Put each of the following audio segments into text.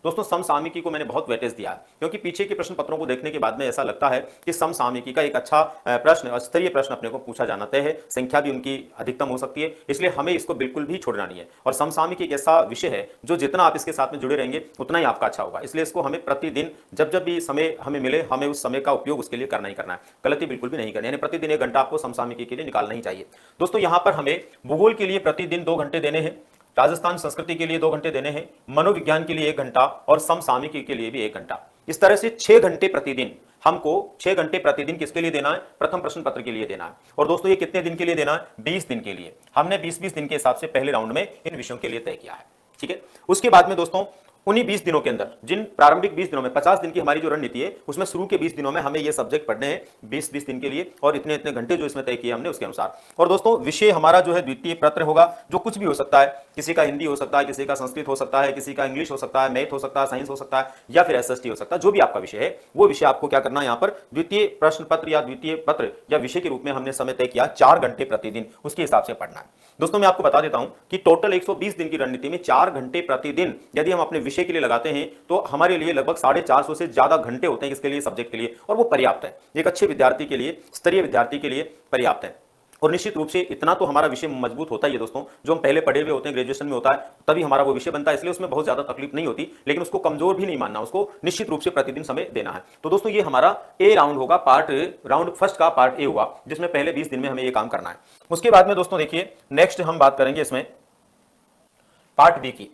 दोस्तों समसामयिकी को मैंने बहुत वेटेज दिया है, क्योंकि पीछे के प्रश्न पत्रों को देखने के बाद में ऐसा लगता है कि समसामयिकी का एक अच्छा प्रश्न, स्तरीय प्रश्न अपने को पूछा जाना तय है। संख्या भी उनकी अधिकतम हो सकती है, इसलिए हमें इसको बिल्कुल भी छोड़ना नहीं है। और समसामयिकी एक ऐसा विषय है जो जितना आप इसके साथ में जुड़े रहेंगे उतना ही आपका अच्छा होगा। इसलिए इसको हमें प्रतिदिन जब जब भी समय हमें मिले, हमें उस समय का उपयोग उसके लिए करना ही करना है, गलती बिल्कुल भी नहीं करनी। यानी प्रतिदिन 1 घंटा आपको समसामयिकी के लिए निकालना ही चाहिए। दोस्तों यहां पर हमें भूगोल के लिए प्रतिदिन 2 घंटे देने हैं, राजस्थान संस्कृति के लिए 2 घंटे देने हैं, मनोविज्ञान के लिए 1 घंटा और समसामयिकी के लिए भी 1 घंटा। इस तरह से 6 घंटे प्रतिदिन हमको 6 घंटे प्रतिदिन किसके लिए देना है? प्रथम प्रश्न पत्र के लिए देना है। और दोस्तों ये कितने दिन के लिए देना है? 20 दिन के लिए। हमने 20-20 दिन के हिसाब से पहले राउंड में इन विषयों के लिए तय किया है। ठीक है, उसके बाद में दोस्तों उन्हीं 20 दिनों के अंदर, जिन प्रारंभिक 20 दिनों में 50 दिन की हमारी जो रणनीति है, उसमें शुरू के 20 दिनों में हमें ये सब्जेक्ट पढ़ने हैं 20-20 दिन के लिए, और इतने इतने घंटे जो इसमें तय किए हमने उसके अनुसार। और दोस्तों विषय हमारा जो है द्वितीय पत्र होगा, जो कुछ भी हो सकता है, किसी का हिंदी हो सकता है, किसी का संस्कृत हो सकता है, किसी का इंग्लिश हो सकता है, मैथ हो सकता है, साइंस हो सकता है, या फिर एसएसटी हो सकता है। जो भी आपका विषय है वो विषय आपको क्या करना है, यहाँ पर द्वितीय प्रश्न पत्र या द्वितीय पत्र या विषय के रूप में हमने समय तय किया 4 घंटे प्रतिदिन, उसके हिसाब से पढ़ना है। दोस्तों मैं आपको बता देता हूं कि टोटल 120 दिन की रणनीति में 4 घंटे प्रतिदिन यदि हम अपने विषय के लिए लगाते हैं तो हमारे लिए लगभग 450 से ज्यादा घंटे होते हैं इसके लिए, सब्जेक्ट के लिए, और वो पर्याप्त है। एक अच्छे विद्यार्थी के लिए, स्तरीय विद्यार्थी के लिए पर्याप्त है। और निश्चित रूप से इतना तो हमारा विषय मजबूत होता ही है दोस्तों, जो हम पहले पढ़े हुए होते हैं, ग्रेजुएशन में होता है, तभी हमारा वो विषय बनता है, इसलिए उसमें बहुत ज्यादा तकलीफ नहीं होती। लेकिन उसको कमजोर भी नहीं मानना, उसको निश्चित रूप से प्रतिदिन समय देना है। तो दोस्तों ये हमारा ए राउंड होगा, राउंड फर्स्ट का पार्ट ए हुआ, जिसमें पहले 20 दिन में हमें ये काम करना है। उसके बाद में दोस्तों देखिए नेक्स्ट हम बात करेंगे इसमें पार्ट बी की।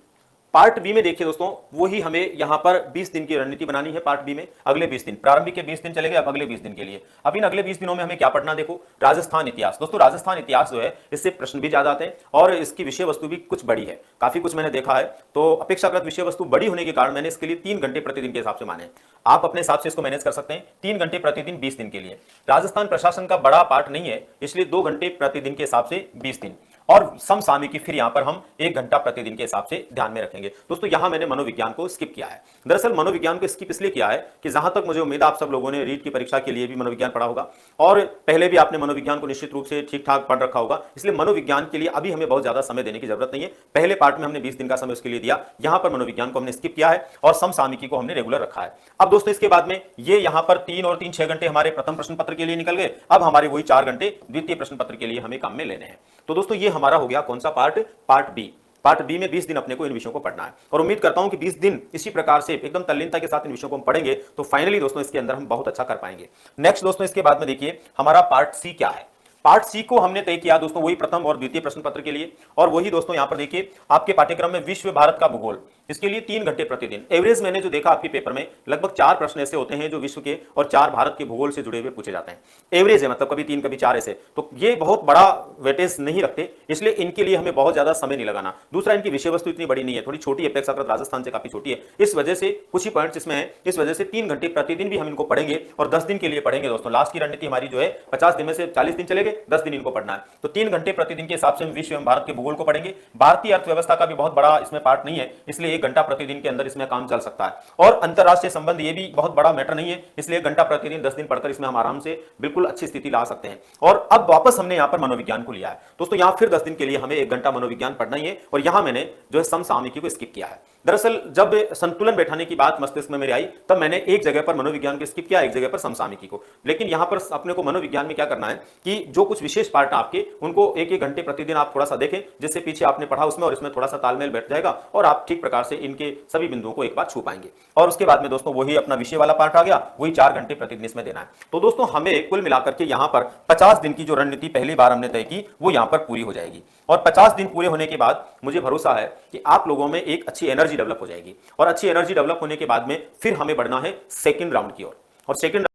पार्ट बी में देखिए दोस्तों, वही हमें यहां पर 20 दिन की रणनीति बनानी है। पार्ट बी में अगले 20 दिन, प्रारंभिक के 20 दिन चले गए, अब अगले 20 दिन के लिए। अब इन अगले 20 दिनों में हमें क्या पढ़ना, देखो राजस्थान इतिहास। दोस्तों राजस्थान इतिहास जो है, इससे प्रश्न भी ज्यादा आते हैं और इसकी विषय वस्तु भी कुछ बड़ी है, काफी कुछ मैंने देखा है। तो अपेक्षाकृत विषय वस्तु बड़ी होने के कारण मैंने इसके लिए 3 घंटे प्रतिदिन के हिसाब से माने। आप अपने हिसाब से इसको मैनेज कर सकते हैं, 3 घंटे प्रतिदिन 20 दिन के लिए। राजस्थान प्रशासन का बड़ा पार्ट नहीं है, इसलिए 2 घंटे प्रतिदिन के हिसाब से 20 दिन। और समसामयिकी फिर यहां पर हम 1 घंटा प्रतिदिन के हिसाब से ध्यान में रखेंगे। दोस्तों यहां मैंने मनोविज्ञान को स्किप किया है। दरअसल मनोविज्ञान को स्किप इसलिए किया है कि जहां तक मुझे उम्मीद है आप सब लोगों ने रीट की परीक्षा के लिए भी मनोविज्ञान पढ़ा होगा, और पहले भी आपने मनोविज्ञान को निश्चित रूप से ठीक ठाक पढ़ रखा होगा। इसलिए मनोविज्ञान के लिए अभी हमें बहुत ज्यादा समय देने की जरूरत नहीं है। पहले पार्ट में हमने 20 दिन का समय उसके लिए दिया, यहां पर मनोविज्ञान को हमने स्किप किया है और समसामयिकी को हमने रेगुलर रखा है। अब दोस्तों इसके बाद में ये यहां पर 3 और 3 6 घंटे हमारे प्रथम प्रश्न पत्र के लिए निकल गए। अब हमारे वही 4 घंटे द्वितीय प्रश्न पत्र के लिए हमें काम में लेने हैं। तो दोस्तों ये हमारा हो गया कौन सा part? Part B. Part B में 20 दिन अपने को इन विषयों को पढ़ना है, और उम्मीद करता हूं कि 20 दिन इसी प्रकार से एकदम तल्लीनता के साथ इन विषयों को हम पढ़ेंगे तो फाइनली दोस्तों इसके अंदर हम बहुत अच्छा कर पाएंगे। नेक्स्ट दोस्तों इसके बाद में देखिए हमारा पार्ट सी क्या है। पार्ट सी को हमने तय किया दोस्तों वही प्रथम और द्वितीय प्रश्न पत्र के लिए, और वही दोस्तों यहां पर देखिए आपके पाठ्यक्रम में विश्व भारत का भूगोल, इसके लिए 3 घंटे प्रतिदिन। एवरेज मैंने जो देखा आपके पेपर में लगभग 4 प्रश्न ऐसे होते हैं जो विश्व के और 4 भारत के भूगोल से जुड़े हुए पूछे जाते हैं। एवरेज है, मतलब कभी 3 कभी 4 ऐसे, तो ये बहुत बड़ा वेटेज नहीं रखते, इसलिए इनके लिए हमें बहुत ज्यादा समय नहीं लगाना। दूसरा इनकी विषय वस्तु इतनी बड़ी नहीं है, थोड़ी छोटी अपेक्षाकृत राजस्थान से काफी छोटी है, इस वजह से कुछ ही पॉइंट्स इसमें है, इस वजह से 3 घंटे प्रतिदिन भी हम इनको पढ़ेंगे और 10 दिन के लिए पढ़ेंगे। दोस्तों लास्ट की रणनीति हमारी जो है 50 दिन में से 40 दिन चले गए, 10 दिन इनको पढ़ना है। तो 3 घंटे प्रतिदिन के हिसाब से हम विश्व एवं भारत के भूगोल को पढ़ेंगे। भारतीय अर्थव्यवस्था का भी बहुत बड़ा इसमें पार्ट नहीं है, इसलिए 1 घंटा प्रतिदिन के अंदर इसमें काम चल सकता है। और अंतरराष्ट्रीय संबंध ये भी बहुत बड़ा मैटर नहीं है, इसलिए 1 घंटा प्रतिदिन 10 दिन पढ़कर इसमें हम आराम से बिल्कुल अच्छी स्थिति ला सकते हैं। और अब वापस हमने यहाँ पर मनोविज्ञान को लिया है दोस्तों, यहाँ फिर 10 दिन के लिए हमें 1 घंटा मनोविज्ञान पढ़ना ही है, और यहाँ मैंने जो है समसामयिकी को स्किप किया है। दरअसल जब संतुलन बैठाने की बात मस्तिष्क में मेरी आई तब मैंने एक जगह पर मनोविज्ञान को स्किप किया, एक जगह पर समसामयिकी को। लेकिन यहां पर अपने को मनोविज्ञान में क्या करना है कि जो कुछ विशेष पार्ट आपके उनको 1-1 घंटे प्रतिदिन आप थोड़ा सा देखें, जिससे पीछे आपने पढ़ा उसमें और इसमें थोड़ा सा तालमेल बैठ जाएगा और आप ठीक प्रकार से इनके सभी बिंदुओं को एक बार छू पाएंगे। और उसके बाद में दोस्तों वही अपना विषय वाला पार्ट आ गया, वही 4 घंटे प्रतिदिन इसमें देना है। तो दोस्तों हमें कुल मिलाकर के यहां पर 50 दिन की जो रणनीति पहली बार हमने तय की वो यहां पर पूरी हो जाएगी, और 50 दिन पूरे होने के बाद मुझे भरोसा है कि आप लोगों में एक अच्छी एनर्जी डेवलप हो जाएगी, और अच्छी एनर्जी डेवलप होने के बाद में फिर हमें बढ़ना है सेकंड राउंड की ओर। और सेकंड